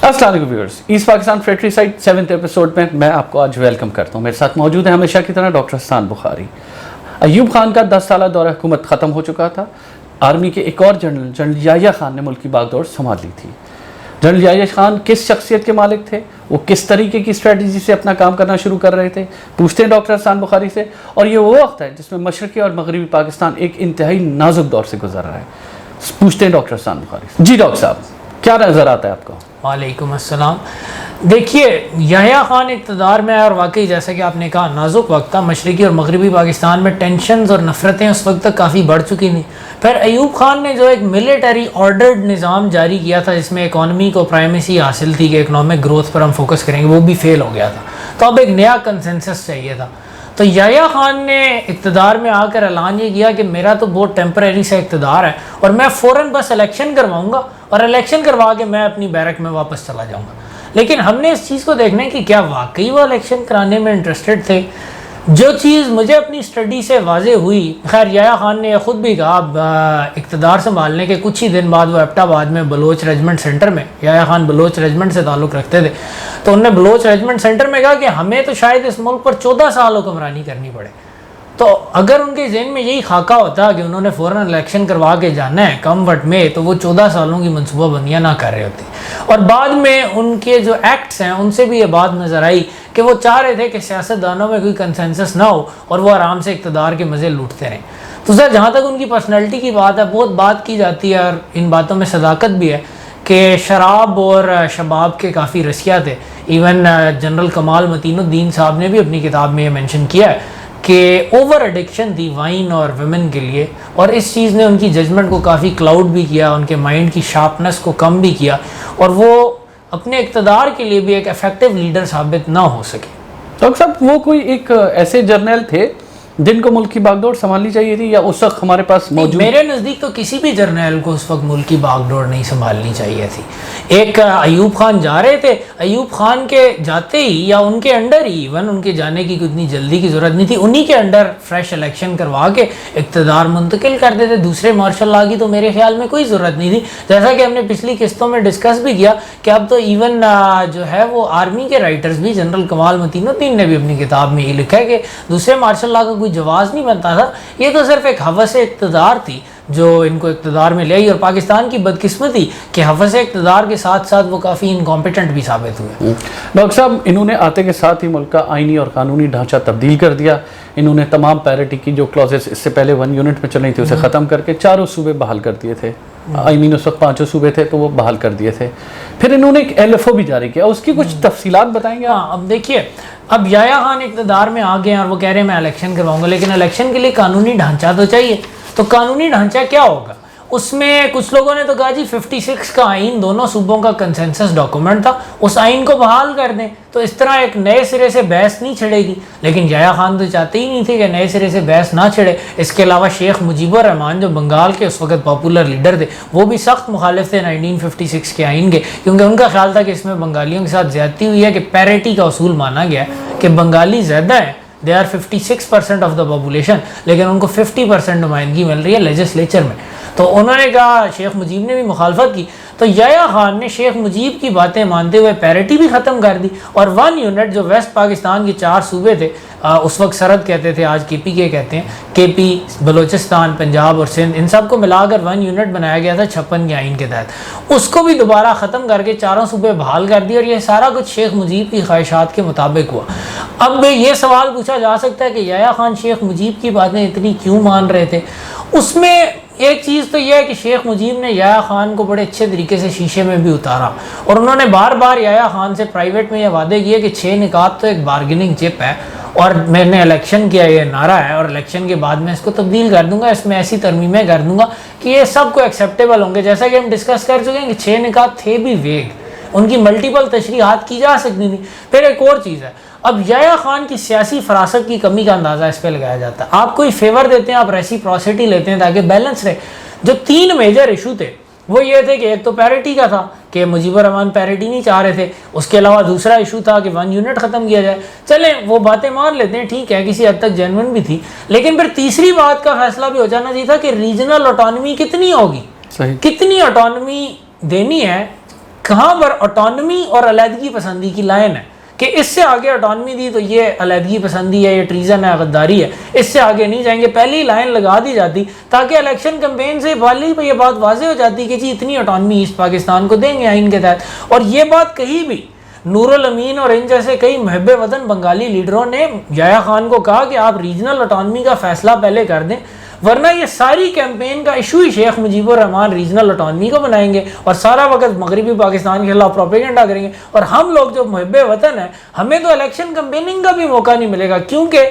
السلام علیکم viewers, east Pakistan فریٹری سائٹ 7th ایپیسوڈ میں میں آپ کو آج ویلکم کرتا ہوں۔ میرے ساتھ موجود ہے ہمیشہ کی طرح ڈاکٹر حسان بخاری۔ ایوب خان کا 10 سالہ دورہ حکومت ختم ہو چکا تھا۔ آرمی کے ایک اور جنرل یحییٰ خان نے ملک کی باغ دوڑ سنبھال لی تھی۔ جنرل یحییٰ خان کس شخصیت کے مالک تھے؟ وہ کس طریقے کی اسٹریٹجی سے اپنا کام کرنا شروع کر رہے تھے؟ پوچھتے ہیں ڈاکٹر حسان بخاری سے۔ اور یہ وہ وقت ہے جس میں مشرقی اور مغربی پاکستان ایک انتہائی نازک دور سے گزر رہا ہے۔ پوچھتے ہیں ڈاکٹر حسان بخاری سے۔ جی ڈاکٹر صاحب، کیا نظر آتا ہے آپ کو؟ وعلیکم السلام۔ دیکھیے، یحییٰ خان اقتدار میں آیا اور واقعی جیسا کہ آپ نے کہا نازک وقت تھا۔ مشرقی اور مغربی پاکستان میں ٹینشنز اور نفرتیں اس وقت تک کافی بڑھ چکی تھیں۔ پھر ایوب خان نے جو ایک ملٹری آرڈرڈ نظام جاری کیا تھا جس میں اکانومی کو پرائمیسی حاصل تھی کہ اکنامک گروتھ پر ہم فوکس کریں گے، وہ بھی فیل ہو گیا تھا۔ تو اب ایک نیا کنسنسس چاہیے تھا۔ تو یحییٰ خان نے اقتدار میں آ کر اعلان یہ کیا کہ میرا تو بہت ٹیمپریری سا اقتدار ہے اور میں فوراً بس الیکشن کرواؤں گا اور الیکشن کروا کے میں اپنی بیرک میں واپس چلا جاؤں گا۔ لیکن ہم نے اس چیز کو دیکھنا ہے کہ کیا واقعی وہ الیکشن کرانے میں انٹرسٹڈ تھے؟ جو چیز مجھے اپنی اسٹڈی سے واضح ہوئی، خیر یحییٰ خان نے خود بھی کہا اقتدار سنبھالنے کے کچھ ہی دن بعد وہ ایبٹ آباد میں بلوچ ریجمنٹ سینٹر میں، یحییٰ خان بلوچ ریجمنٹ سے تعلق رکھتے تھے، تو انہوں نے بلوچ ریجمنٹ سینٹر میں کہا کہ ہمیں تو شاید اس ملک پر 14 سال حکمرانی کرنی پڑے۔ تو اگر ان کے ذہن میں یہی خاکہ ہوتا کہ انہوں نے فوراً الیکشن کروا کے جانا ہے کم وقت میں، تو وہ 14 سالوں کی منصوبہ بندیاں نہ کر رہے ہوتے۔ اور بعد میں ان کے جو ایکٹس ہیں ان سے بھی یہ بات نظر آئی کہ وہ چاہ رہے تھے کہ سیاستدانوں میں کوئی کنسنسس نہ ہو اور وہ آرام سے اقتدار کے مزے لوٹتے رہیں۔ تو سر جہاں تک ان کی پرسنالٹی کی بات ہے، بہت بات کی جاتی ہے اور ان باتوں میں صداقت بھی ہے کہ شراب اور شباب کے کافی رسیہ تھے۔ ایون جنرل کمال متین الدین صاحب نے بھی اپنی کتاب میں یہ مینشن کیا ہے کہ اوور ایڈکشن تھی وائن اور ویمن کے لیے، اور اس چیز نے ان کی ججمنٹ کو کافی کلاؤڈ بھی کیا، ان کے مائنڈ کی شارپنس کو کم بھی کیا، اور وہ اپنے اقتدار کے لیے بھی ایک افیکٹو لیڈر ثابت نہ ہو سکے۔ ڈاکٹر صاحب، وہ کوئی ایک ایسے جرنیل تھے جن کو ملک کی باغ دوڑ سنبھالنی چاہیے تھی، یا اس وقت ہمارے پاس موجود؟ میرے نزدیک تو کسی بھی جرنیل کو اس وقت ملک کی باغ دوڑ نہیں سنبھالنی چاہیے تھی۔ ایک ایوب خان جا رہے تھے، ایوب خان کے جاتے ہی یا ان کے انڈر ہی، ایون ان کے جانے کی اتنی جلدی کی ضرورت نہیں تھی، انہی کے انڈر فریش الیکشن کروا کے اقتدار منتقل کر دیتے۔ دوسرے مارشل لا کی تو میرے خیال میں کوئی ضرورت نہیں تھی، جیسا کہ ہم نے پچھلی قسطوں میں ڈسکس بھی کیا کہ اب تو ایون جو ہے وہ آرمی کے رائٹرز بھی، جنرل کمال متین الدین نے بھی اپنی کتاب میں یہ لکھا ہے کہ دوسرے مارشل لا کا کوئی جواز نہیں بنتا تھا، یہ تو صرف ایک ہوس اقتدار تھی جو ان کو اقتدار میں لے آئی۔ اور پاکستان کی بدقسمتی کہ ہوس اقتدار کے ساتھ ساتھ وہ کافی انکمپیٹنٹ بھی ثابت ہوئے۔ ڈاکٹر صاحب، انہوں نے آتے کے ساتھ ہی ملک کا آئینی اور قانونی ڈھانچہ تبدیل کر دیا۔ انہوں نے تمام پیرٹی کی جو کلوزز اس سے پہلے 1 یونٹ میں چل رہی تھی اسے ختم کر کے 4 صوبے بحال کر دیے تھے۔ اس وقت 5 صوبے تھے تو وہ بحال کر دیے تھے۔ پھر انہوں نے ایک LFO بھی جاری کیا، اس کی کچھ تفصیلات بتائیں گے؟ ہاں، اب دیکھیے، اب یحییٰ خان اقتدار میں آ گئے ہیں اور وہ کہہ رہے ہیں میں الیکشن کرواؤں گا، لیکن الیکشن کے لیے قانونی ڈھانچہ تو چاہیے۔ تو قانونی ڈھانچہ کیا ہوگا؟ اس میں کچھ لوگوں نے تو کہا جی 56 کا آئین دونوں صوبوں کا کنسنسس ڈاکومنٹ تھا، اس آئین کو بحال کر دیں تو اس طرح ایک نئے سرے سے بحث نہیں چھڑے گی۔ لیکن یحییٰ خان تو چاہتے ہی نہیں تھے کہ نئے سرے سے بحث نہ چھڑے۔ اس کے علاوہ شیخ مجیب الرحمان جو بنگال کے اس وقت پاپولر لیڈر تھے، وہ بھی سخت مخالف تھے 1956 کے آئین کے، کیونکہ ان کا خیال تھا کہ اس میں بنگالیوں کے ساتھ زیادتی ہوئی ہے، کہ پیریٹی کا اصول مانا گیا ہے کہ بنگالی زیادہ ہیں، they are 56% of the population, لیکن ان کو 50% نمائندگی مل رہی ہے لیجسلیچر میں۔ تو انہوں نے کہا، شیخ مجیب نے بھی مخالفت کی، تو یحییٰ خان نے شیخ مجیب کی باتیں مانتے ہوئے پیریٹی بھی ختم کر دی، اور 1 یونٹ جو ویسٹ پاکستان کے 4 صوبے تھے، اس وقت سرحد کہتے تھے، آج KP کہتے ہیں، KP، بلوچستان، پنجاب اور سندھ، ان سب کو ملا کر 1 یونٹ بنایا گیا تھا 56 کے آئین کے تحت۔ اس کو بھی دوبارہ ختم کر کے 4 صوبے بحال کر دی، اور یہ سارا کچھ شیخ مجیب کی خواہشات کے مطابق ہوا۔ اب یہ سوال پوچھا جا سکتا ہے کہ یحییٰ خان شیخ مجیب کی باتیں اتنی کیوں مان رہے تھے؟ اس میں ایک چیز تو یہ ہے کہ شیخ مجیب نے یحییٰ خان کو بڑے اچھے طریقے سے شیشے میں بھی اتارا، اور انہوں نے بار بار یحییٰ خان سے پرائیویٹ میں یہ وعدے کیے کہ 6 نکات تو ایک بارگیننگ چپ ہے، اور میں نے الیکشن کیا یہ نعرہ ہے، اور الیکشن کے بعد میں اس کو تبدیل کر دوں گا، اس میں ایسی ترمیمیں کر دوں گا کہ یہ سب کو ایکسیپٹیبل ہوں گے۔ جیسا کہ ہم ڈسکس کر چکے ہیں کہ 6 نکات تھے بھی ویگ، ان کی ملٹیپل تشریحات کی جا سکتی تھی۔ پھر ایک اور چیز ہے، اب یحییٰ خان کی سیاسی فراست کی کمی کا اندازہ اس پہ لگایا جاتا ہے۔ آپ کوئی فیور دیتے ہیں، آپ ریسیپروسٹی لیتے ہیں تاکہ بیلنس رہے۔ جو 3 میجر ایشو تھے وہ یہ تھے کہ ایک تو پیریٹی کا تھا کہ مجیب الرحمان پیریٹی نہیں چاہ رہے تھے، اس کے علاوہ دوسرا ایشو تھا کہ 1 یونٹ ختم کیا جائے۔ چلیں وہ باتیں مان لیتے ہیں، ٹھیک ہے، کسی حد تک جینوئن بھی تھی، لیکن پھر تیسری بات کا فیصلہ بھی ہو جانا چاہیے تھا کہ ریجنل آٹونومی کتنی ہوگی، کتنی آٹونومی دینی ہے کہاں پر آٹونمی اور علیحدگی پسندی کی لائن ہے کہ اس سے آگے آٹونمی دی تو یہ علیحدگی پسندی ہے، یہ ٹریزن ہے، غداری ہے، اس سے آگے نہیں جائیں گے. پہلی لائن لگا دی جاتی تاکہ الیکشن کمپین سے پہلے ہی یہ بات واضح ہو جاتی کہ جی اتنی آٹونمی ایسٹ پاکستان کو دیں گے آئین کے تحت. اور یہ بات کہیں بھی نور الامین اور ان جیسے کئی محب وطن بنگالی لیڈروں نے یحییٰ خان کو کہا کہ آپ ریجنل آٹونمی کا فیصلہ پہلے کر دیں، ورنہ یہ ساری کیمپین کا ایشو ہی شیخ مجیب الرحمان ریجنل آٹونمی کو بنائیں گے اور سارا وقت مغربی پاکستان کے خلاف پروپیگنڈا کریں گے. اور ہم لوگ جو محب وطن ہیں ہمیں تو الیکشن کمپیننگ کا بھی موقع نہیں ملے گا، کیونکہ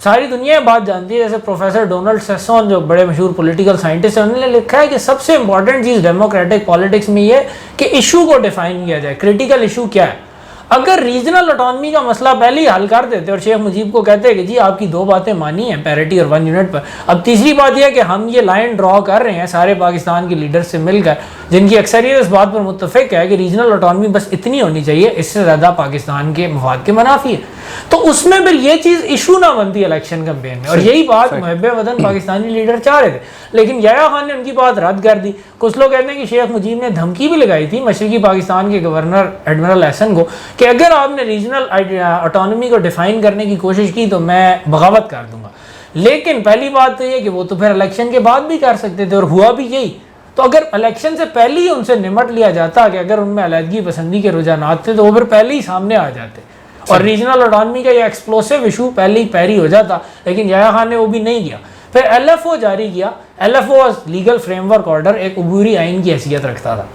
ساری دنیا یہ بات جانتی ہے. جیسے پروفیسر ڈونلڈ سیسون جو بڑے مشہور پولیٹیکل سائنٹسٹ ہیں، انہوں نے لکھا ہے کہ سب سے امپورٹنٹ چیز ڈیموکریٹک پالیٹکس میں یہ کہ ایشو کو ڈیفائن کیا جائے، کریٹیکل ایشو کیا ہے. اگر ریجنل آٹونمی کا مسئلہ پہلے ہی حل کر دیتے اور شیخ مجیب کو کہتے کہ جی آپ کی دو باتیں مانی ہیں، پیرٹی اور 1 یونٹ پر، اب تیسری بات یہ ہے کہ ہم یہ لائن ڈرا کر رہے ہیں سارے پاکستان کے لیڈر سے مل کر، جن کی اکثریت اس بات پر متفق ہے کہ ریجنل آٹونمی بس اتنی ہونی چاہیے، اس سے زیادہ پاکستان کے مفاد کے منافی ہے، تو اس میں پھر یہ چیز ایشو نہ بنتی الیکشن کمپین میں. اور یہی بات محب وطن پاکستانی لیڈر چاہ رہے تھے، لیکن یحییٰ خان نے ان کی بات رد کر دی. کچھ لوگ کہتے ہیں کہ شیخ مجیب نے دھمکی بھی لگائی تھی مشرقی پاکستان کے گورنر ایڈمرل احسن کو کہ اگر آپ نے ریجنل آٹونمی کو ڈیفائن کرنے کی کوشش کی تو میں بغاوت کر دوں گا. لیکن پہلی بات تو یہ کہ وہ تو پھر الیکشن کے بعد بھی کر سکتے تھے اور ہوا بھی یہی. تو اگر الیکشن سے پہلے ہی ان سے نمٹ لیا جاتا کہ اگر ان میں علیحدگی پسندی کے رجحانات تھے تو وہ پھر پہلے ہی سامنے آ جاتے اور ریجنل آٹونمی کا یہ ایکسپلوسیو ایشو پہلے ہی پیری ہو جاتا. لیکن یحییٰ خان نے وہ بھی نہیں کیا. پھر ایل ایف او جاری کیا. L F O legal framework order ایک عبوری آئین کی حیثیت رکھتا تھا.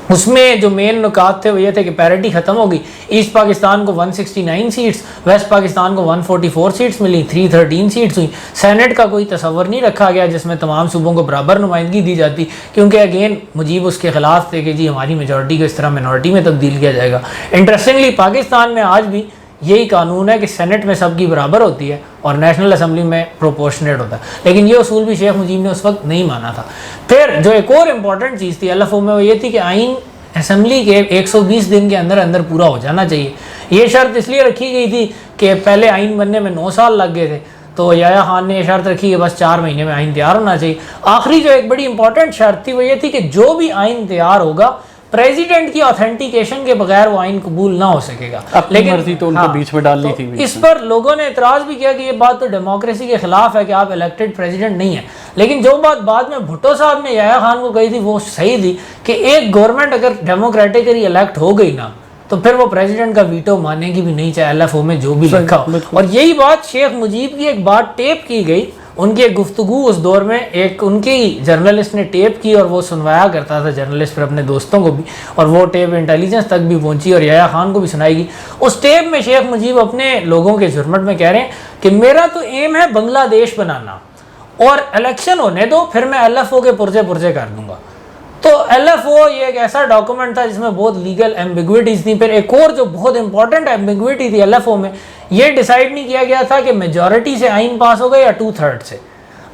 اس میں جو مین نکات تھے وہ یہ تھے کہ پیرٹی ختم ہو گئی. ایسٹ پاکستان کو 169 سیٹس، ویسٹ پاکستان کو 144 سیٹس ملی، 313 سیٹس ہوئی. سینٹ کا کوئی تصور نہیں رکھا گیا جس میں تمام صوبوں کو برابر نمائندگی دی جاتی، کیونکہ اگین مجیب اس کے خلاف تھے کہ جی ہماری میجورٹی کو اس طرح منورٹی میں تبدیل کیا جائے گا. انٹرسٹنگلی پاکستان میں آج بھی یہی قانون ہے کہ سینٹ میں سب کی برابر ہوتی ہے اور نیشنل اسمبلی میں پروپورشنیٹ ہوتا ہے، لیکن یہ اصول بھی شیخ مجیب نے اس وقت نہیں مانا تھا. پھر جو ایک اور امپورٹنٹ چیز تھی ایل ایف او میں وہ یہ تھی کہ آئین اسمبلی کے 120 دن کے اندر اندر پورا ہو جانا چاہیے. یہ شرط اس لیے رکھی گئی تھی کہ پہلے آئین بننے میں 9 سال لگ گئے تھے، تو یحییٰ خان نے یہ شرط رکھی کہ بس 4 مہینے میں آئین تیار ہونا چاہیے. آخری جو ایک بڑی امپورٹنٹ شرط تھی وہ یہ تھی کہ جو بھی آئین تیار ہوگا پریزیڈنٹ کی آتھینٹیکیشن کے بغیر وہ آئین قبول نہ ہو سکے گا. لیکن مرضی تو ان کو بیچ میں ڈالنی تھی. اس پر لوگوں نے اعتراض بھی کیا کہ یہ بات تو ڈیموکریسی کے خلاف ہے کہ آپ الیکٹڈ پریزیڈنٹ نہیں ہیں. لیکن جو بات بعد میں بھٹو صاحب نے یحییٰ خان کو کہی تھی وہ صحیح تھی کہ ایک گورنمنٹ اگر ڈیموکریٹکلی الیکٹ ہو گئی نا تو پھر وہ پریزیڈنٹ کا ویٹو ماننے کی بھی نہیں، چاہے ایل ایف او میں جو بھی لکھا ہو. اور یہی بات شیخ مجیب کی ایک بات ٹیپ کی گئی، ان کی ایک گفتگو اس دور میں ایک ان کی جرنلسٹ نے ٹیپ کی اور وہ سنوایا کرتا تھا جرنلسٹ پر اپنے دوستوں کو بھی، اور وہ ٹیپ انٹیلیجنس تک بھی پہنچی اور یحییٰ خان کو بھی سنائی گئی. اس ٹیپ میں شیخ مجیب اپنے لوگوں کے جرمٹ میں کہہ رہے ہیں کہ میرا تو ایم ہے بنگلہ دیش بنانا اور الیکشن ہونے دو پھر میں ایل ایف او کے پرزے کر دوں گا. تو ایل ایف او یہ ایک ایسا ڈاکومنٹ تھا جس میں بہت لیگل ایمبیگوٹیز تھیں. پھر ایک اور جو بہت امپورٹنٹ ایمبیگوٹی تھی ایل ایف او میں، یہ ڈیسائیڈ نہیں کیا گیا تھا کہ میجورٹی سے آئین پاس ہوگا یا 2/3 سے.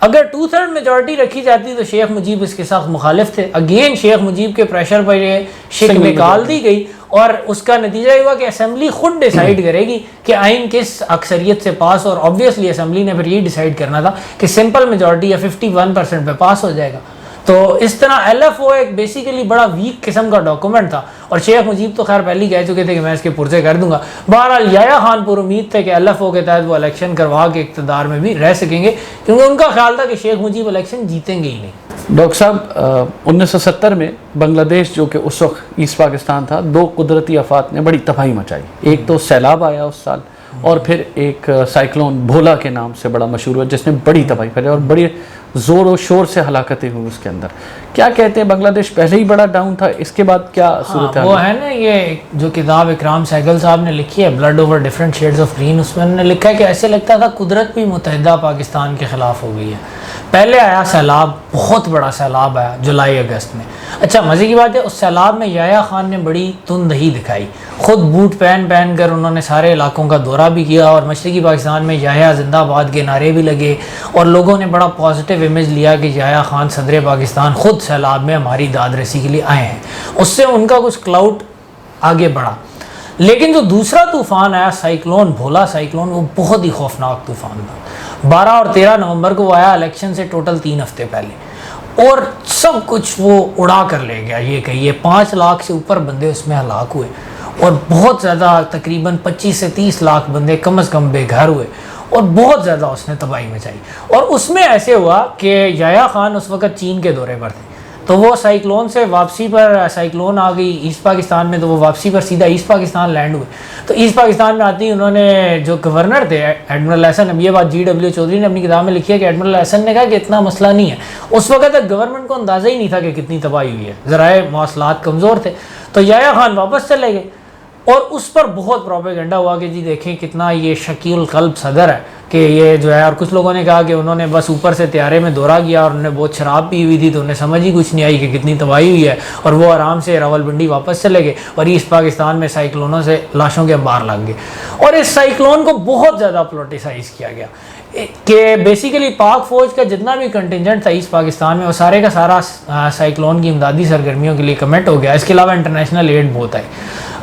اگر 2/3 میجورٹی رکھی جاتی تو شیخ مجیب اس کے ساتھ مخالف تھے. اگین شیخ مجیب کے پریشر پر یہ شک نکال دی گئی اور اس کا نتیجہ یہ ہوا کہ اسمبلی خود ڈیسائیڈ کرے گی کہ آئین کس اکثریت سے پاس، اور آبویسلی اسمبلی نے پھر یہ ڈیسائیڈ کرنا تھا کہ سمپل میجورٹی یا 51% پہ پاس ہو جائے گا. تو اس طرح ایل ایف او ایک بیسیکلی بڑا ویک قسم کا ڈاکومنٹ تھا اور شیخ مجیب تو خیر پہلے ہی کہہ چکے تھے کہ میں اس کے پرزے کر دوں گا. بہرحال یحییٰ خان پر امید تھے کہ ایل ایف او کے تحت وہ الیکشن کروا کے اقتدار میں بھی رہ سکیں گے، کیونکہ ان کا خیال تھا کہ شیخ مجیب الیکشن جیتیں گے ہی نہیں. ڈاکٹر صاحب 1970 میں بنگلہ دیش جو کہ اس وقت ایسٹ پاکستان تھا، 2 قدرتی آفات نے بڑی تباہی مچائی. ایک تو سیلاب آیا اس سال، اور پھر ایک سائیکلون بھولا کے نام سے بڑا مشہور ہوا جس نے بڑی تباہی پھیلائی اور بڑی زور و شور سے ہلاکتیں ہوئی اس کے اندر. کیا کہتے ہیں بنگلہ دیش پہلے ہی بڑا ڈاؤن تھا، اس کے بعد کیا صورت وہ ہے نا یہ جو کتاب اکرام سہگل صاحب نے لکھی ہے blood over different shades of green, اس میں انہوں نے لکھا ہے کہ ایسے لگتا تھا قدرت بھی متحدہ پاکستان کے خلاف ہو گئی ہے. پہلے آیا سیلاب، بہت بڑا سیلاب آیا جولائی اگست میں. اچھا مزے کی بات ہے اس سیلاب میں یحییٰ خان نے بڑی تندہی دکھائی، خود بوٹ پہن کر انہوں نے سارے علاقوں کا دورہ بھی کیا اور مشرقی پاکستان میں یحییٰ زندہ باد کے نعرے بھی لگے اور لوگوں نے بڑا پازیٹیو امیج لیا کہ یحییٰ خان صدر پاکستان خود سیلاب میں ہماری داد رسی کے لیے آئے ہیں. اس سے ان کا کچھ کلاؤڈ آگے بڑھا. لیکن جو دوسرا طوفان آیا سائیکلون بھولا سائیکلون، وہ بہت ہی خوفناک طوفان تھا. 12 اور 13 نومبر کو وہ آیا الیکشن سے ٹوٹل 3 ہفتے پہلے. اور سب کچھ وہ اڑا کر لے گیا. یہ کہیے 5 لاکھ سے اوپر بندے اس میں ہلاک ہوئے اور بہت زیادہ تقریباً 25 سے 30 لاکھ بندے کم از کم بے گھر ہوئے اور بہت زیادہ اس نے تباہی مچائی. اور اس میں ایسے ہوا کہ یحییٰ خان اس وقت چین کے دورے پر تھے, تو وہ سائیکلون سے واپسی پر, سائیکلون آ گئی ایسٹ پاکستان میں, تو وہ واپسی پر سیدھا ایسٹ پاکستان لینڈ ہوئے. تو ایسٹ پاکستان میں آتی انہوں نے جو گورنر تھے ایڈمرل احسن, اب یہ بات GW چودھری نے اپنی کتاب میں لکھی ہے کہ ایڈمرل احسن نے کہا کہ اتنا مسئلہ نہیں ہے. اس وقت تک گورنمنٹ کو اندازہ ہی نہیں تھا کہ کتنی تباہی ہوئی ہے, ذرائع مواصلات کمزور تھے. تو یحییٰ خان واپس چلے گئے اور اس پر بہت پروپیگنڈا ہوا کہ جی دیکھیں کتنا یہ شکیل القلب صدر ہے کہ یہ جو ہے. اور کچھ لوگوں نے کہا کہ انہوں نے بس اوپر سے طیارے میں دورہ کیا اور انہوں نے بہت شراب پی ہوئی تھی تو انہیں سمجھ ہی کچھ نہیں آئی کہ کتنی تباہی ہوئی ہے, اور وہ آرام سے راولپنڈی واپس چلے گئے اور ایسٹ پاکستان میں سائیکلونوں سے لاشوں کے انبار لگ گئے. اور اس سائیکلون کو بہت زیادہ پولیٹیسائز کیا گیا کہ بیسیکلی پاک فوج کا جتنا بھی کنٹینجنٹ تھا ایسٹ پاکستان میں وہ سارے کا سارا سائیکلون کی امدادی سرگرمیوں کے لیے کمٹ ہو گیا. اس کے علاوہ انٹرنیشنل ایڈ بہت آئی.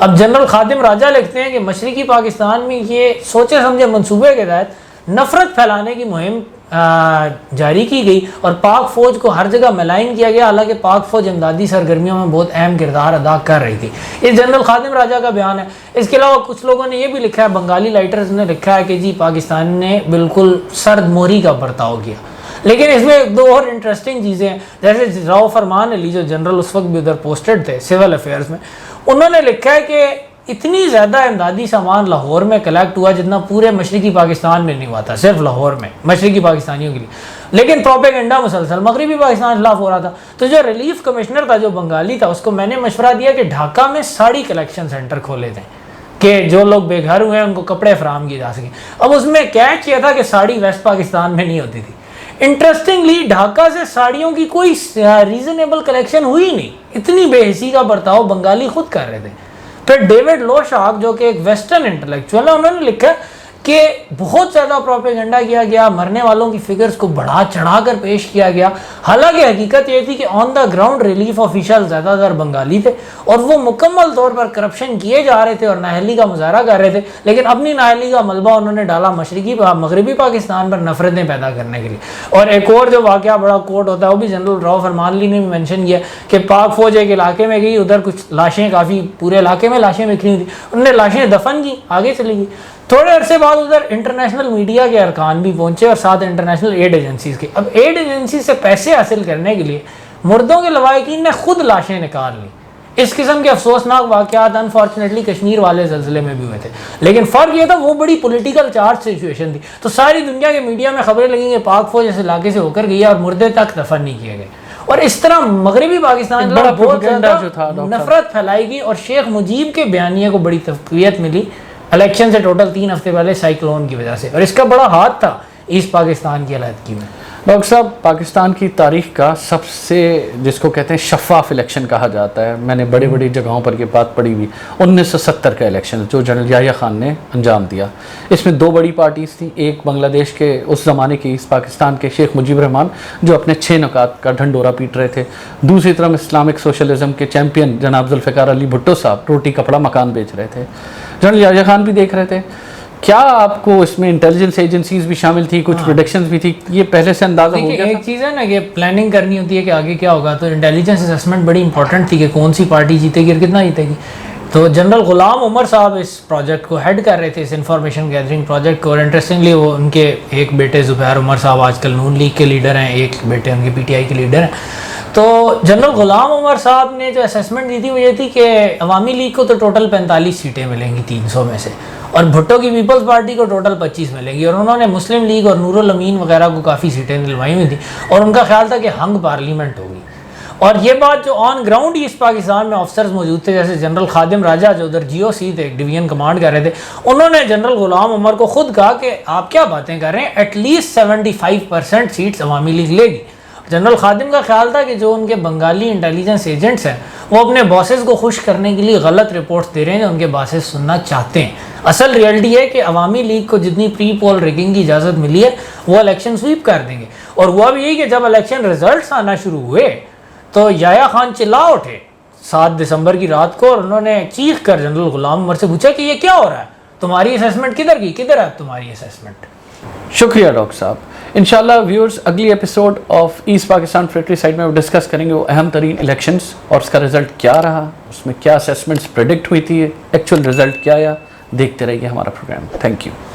اب جنرل خادم راجہ لکھتے ہیں کہ مشرقی پاکستان میں یہ سوچے سمجھے منصوبے کے تحت نفرت پھیلانے کی مہم جاری کی گئی اور پاک فوج کو ہر جگہ ملائن کیا گیا, حالانکہ پاک فوج امدادی سرگرمیوں میں بہت اہم کردار ادا کر رہی تھی. یہ جنرل خادم راجہ کا بیان ہے. اس کے علاوہ کچھ لوگوں نے یہ بھی لکھا ہے, بنگالی رائٹرز نے لکھا ہے کہ جی پاکستان نے بالکل سرد موہری کا برتاؤ کیا. لیکن اس میں 2 اور انٹرسٹنگ چیزیں ہیں, جیسے راؤ فرمان علی جو جنرل اس وقت بھی ادھر پوسٹڈ تھے سول افیئرز میں, انہوں نے لکھا ہے کہ اتنی زیادہ امدادی سامان لاہور میں کلیکٹ ہوا جتنا پورے مشرقی پاکستان میں نہیں ہوا تھا, صرف لاہور میں مشرقی پاکستانیوں کے لیے. لیکن پروپیگنڈا مسلسل مغربی پاکستان خلاف ہو رہا تھا. تو جو ریلیف کمشنر تھا جو بنگالی تھا, اس کو میں نے مشورہ دیا کہ ڈھاکہ میں ساڑی کلیکشن سینٹر کھولے تھے کہ جو لوگ بے گھر ہوئے ہیں ان کو کپڑے فراہم کیے جا سکیں. اب اس میں کیچ یہ تھا کہ ساڑی ویسٹ پاکستان میں نہیں ہوتی تھی. انٹرسٹنگلی ڈھاکہ سے ساڑیوں کی کوئی ریزنیبل کلیکشن ہوئی نہیں. اتنی بے حسی کا برتاؤ بنگالی خود کر رہے تھے. پھر ڈیوڈ لوشاک جو کہ ایک ویسٹرن انٹلیکچوئل ہے, انہوں نے لکھا کہ بہت زیادہ پروپیگنڈا کیا گیا, مرنے والوں کی فگرز کو بڑھا چڑھا کر پیش کیا گیا, حالانکہ حقیقت یہ تھی کہ آن دا گراؤنڈ ریلیف آفیشل زیادہ تر بنگالی تھے اور وہ مکمل طور پر کرپشن کیے جا رہے تھے اور نااہلی کا مظاہرہ کر رہے تھے, لیکن اپنی نااہلی کا ملبہ انہوں نے ڈالا مغربی پاکستان پر نفرتیں پیدا کرنے کے لیے. اور ایک اور جو واقعہ بڑا کوٹ ہوتا ہے وہ بھی جنرل راؤ فرمان علی نے بھی مینشن کیا کہ پاک فوج ایک علاقے میں گئی, ادھر کچھ لاشیں, کافی پورے علاقے میں لاشیں بکھری ہوئی تھیں, انہوں نے لاشیں دفن کی, آگے چلی گئی. تھوڑے عرصے بعد ادھر انٹرنیشنل میڈیا کے ارکان بھی پہنچے اور ساتھ انٹرنیشنل ایڈ ایجنسیز کے. اب ایڈ ایجنسیز سے پیسے حاصل کرنے کے لیے مردوں کے لواحقین نے خود لاشیں نکال لی. اس قسم کے افسوسناک واقعات انفارچونیٹلی کشمیر والے زلزلے میں بھی ہوئے تھے, لیکن فرق یہ تھا وہ بڑی پولیٹیکل چارج سچویشن تھی. تو ساری دنیا کے میڈیا میں خبریں لگیں کہ پاک فوج اس علاقے سے ہو کر گئی اور مردے تک دفن نہیں کیے گئے, اور اس طرح مغربی پاکستان میں بہت زیادہ نفرت پھیلائی گئی. اور شیخ مجیب کے بیانیے کو بڑی تقویت ملی الیکشن سے ٹوٹل 3 ہفتے پہلے سائیکلون کی وجہ سے, اور اس کا بڑا ہاتھ تھا ایسٹ پاکستان کی علیحدگی میں. ڈاکٹر صاحب, پاکستان کی تاریخ کا سب سے جس کو کہتے ہیں شفاف الیکشن کہا جاتا ہے, میں نے بڑی بڑی جگہوں پر یہ بات پڑھی ہوئی, 1970 کا الیکشن جو جنرل یحییٰ خان نے انجام دیا. اس میں 2 بڑی پارٹیز تھیں, ایک بنگلہ دیش کے اس زمانے کے ایسٹ پاکستان کے شیخ مجیب الرحمان جو اپنے 6 نکات کا ڈھنڈورا پیٹ رہے تھے, دوسری طرف اسلامک سوشلزم کے چیمپئن جناب ذوالفقار علی بھٹو صاحب روٹی کپڑا مکان بیچ رہے تھے. جنرل یحییٰ خان بھی دیکھ رہے تھے. کیا آپ کو اس میں انٹیلیجنس ایجنسیز بھی شامل تھی, کچھ پریڈکشنز بھی تھی, یہ پہلے سے اندازہ ہو گیا؟ ایک چیز ہے نا کہ پلاننگ کرنی ہوتی ہے کہ آگے کیا ہوگا, تو انٹیلیجنس اسسمنٹ بڑی امپورٹنٹ تھی کہ کون سی پارٹی جیتے گی اور کتنا جیتے گی. تو جنرل غلام عمر صاحب اس پروجیکٹ کو ہیڈ کر رہے تھے, اس انفارمیشن گیدرنگ پروجیکٹ کو, اور انٹرسٹنگلی وہ ان کے ایک بیٹے زبیر عمر صاحب آج کل نون لیگ کے لیڈر ہیں, ایک بیٹے ان کے PTI کے لیڈر ہیں. تو جنرل غلام عمر صاحب نے جو اسیسمنٹ دی تھی وہ یہ تھی کہ عوامی لیگ کو تو ٹوٹل 45 سیٹیں ملیں گی 300 میں سے, اور بھٹو کی پیپلز پارٹی کو ٹوٹل 25 ملے گی, اور انہوں نے مسلم لیگ اور نور الامین وغیرہ کو کافی سیٹیں دلوائی ہوئی تھیں, اور ان کا خیال تھا کہ ہنگ پارلیمنٹ ہوگی. اور یہ بات جو آن گراؤنڈ ایسٹ پاکستان میں آفسرز موجود تھے, جیسے جنرل خادم راجہ جو ادھر GOC تھے, ڈویژن کمانڈ کر رہے تھے, انہوں نے جنرل غلام عمر کو خود کہا کہ آپ کیا باتیں کر رہے ہیں, ایٹ لیسٹ 75% سیٹس عوامی لیگ لے گی. جنرل خادم کا خیال تھا کہ جو ان کے بنگالی انٹیلیجنس ایجنٹس ہیں وہ اپنے باسز کو خوش کرنے کے لیے غلط رپورٹس دے رہے ہیں جو ان کے باسز سننا چاہتے ہیں. اصل ریئلٹی ہے کہ عوامی لیگ کو جتنی پری پول ریگنگ کی اجازت ملی ہے وہ الیکشن سویپ کر دیں گے. اور ہوا بھی یہی کہ جب الیکشن ریزلٹس آنا شروع ہوئے تو یحییٰ خان چلا اٹھے 7 دسمبر کی رات کو, اور انہوں نے چیخ کر جنرل غلام عمر سے پوچھا کہ یہ کیا ہو رہا ہے, تمہاری اسیسمنٹ کدھر گئی, کدھر ہے تمہاری اسیسمنٹ. شکریہ ڈاکٹر صاحب. انشاءاللہ ویورز اگلی ایپیسوڈ آف ایسٹ پاکستان فریٹریسائڈ میں وہ ڈسکس کریں گے وہ اہم ترین الیکشنز اور اس کا رزلٹ کیا رہا, اس میں کیا اسیسمنٹس پریڈکٹ ہوئی تھی, ایکچوئل رزلٹ کیا آیا. دیکھتے رہیے ہمارا پروگرام. Thank you.